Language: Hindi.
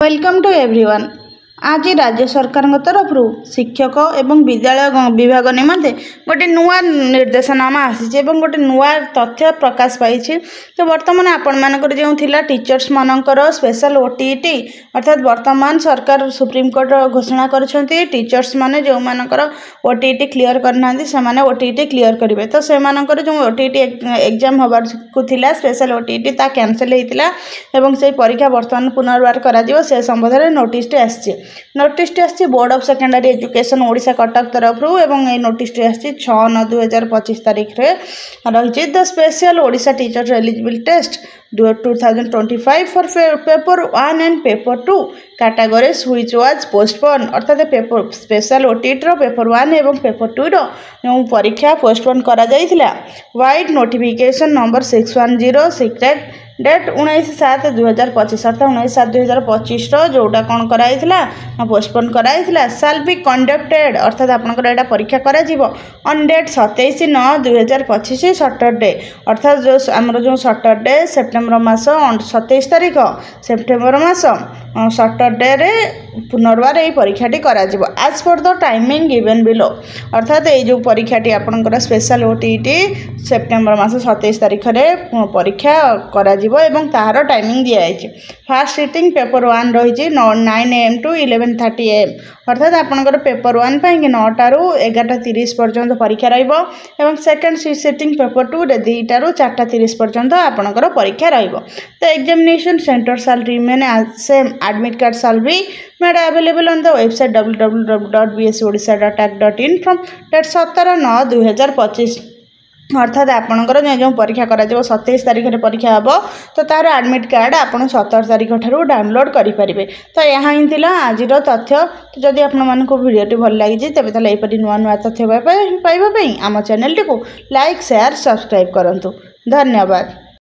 Welcome to everyone. आज राज्य सरकार तरफ शिक्षक एवं विद्यालय विभाग निमंते गोटे नुआ निर्देशनामा आसी गोटे नुआ तथ्य प्रकाश पाई। तो बर्तमान आपण मानकर जो थिला टीचर्स मानकर स्पेशल ओटीईटी अर्थात वर्तमान सरकार सुप्रीम कोर्ट घोषणा करछंती टीचर्स माने जो मानकर ओटीईटी क्लियर करना से ओटीईटी क्लियर करेंगे। तो से मानकर जो ओटीईटी एग्जाम हबार को थिला स्पेशल ओटीईटी ता कैंसिल होता एवं से परीक्षा बर्तमान पुनर्वार करा से संबंध में नोटिस आसी board of secondary education Odisha Cuttack तरफ एवं ये नोटिस आसी 6/9/2025 तारीख रे रही the special Odisha teacher eligible test 2025 for paper 1 and paper 2 categories which was postpone अर्थात पेपर स्पेशल ओटीईटी पेपर 1 एवं पेपर 2 रो परीक्षा पोस्टपोन करा जाइथिला। Vide notification number 610 secret date 19/7/2025 अर्थात 19/7/2025 जोटा कौन कराइथिला पोस्टपोन कराइथिला साल बी कंडक्टेड अर्थात आपनकर एटा परीक्षा करा जीवो ऑन डेट 27/9/2025 सैटरडे अर्थात जो हमर जो सैटरडे सेप्टेम्बर मास 27 तारीख सेप्टेम्बर मास सैटरडे रे पुनर्वार ये परीक्षाटी करा जीवो as per the timing given below अर्थात ये जो परीक्षाटी आपनकर स्पेशल ओटीईटी सेप्टेम्बर मास 27 तारीख रे परीक्षा करा एवं तार टाइमिंग दिखाई। फास्ट सिटिंग पेपर 1 रही 9 AM to 11:30 AM अर्थात आपनकर पेपर 1 पाई 9 टारू 11:30 पर्यंत परीक्षा रहिबो एवं सेकंड सिटिंग पेपर 2 रे 2 टारू 4:30 पर्यंत आपनकर परीक्षा रहिबो। तो examination centre shall remain same admit card shall be made available on the website www.bsodisha.ac.in from date 17/9/2025 अर्थात आपणकर जो परीक्षा करा 27 तारीख में परीक्षा हम तो तार एडमिट कार्ड आप 17 तारीख ठारू डाउनलोड करेंगे। तो यहाँ ही थी आज तथ्य। तो जदि आपको भिडियोटी भल लगी तेज यहपरी नुआ नुआ तथ्य पाइबापी आम channel T like share subscribe करूँ। धन्यवाद।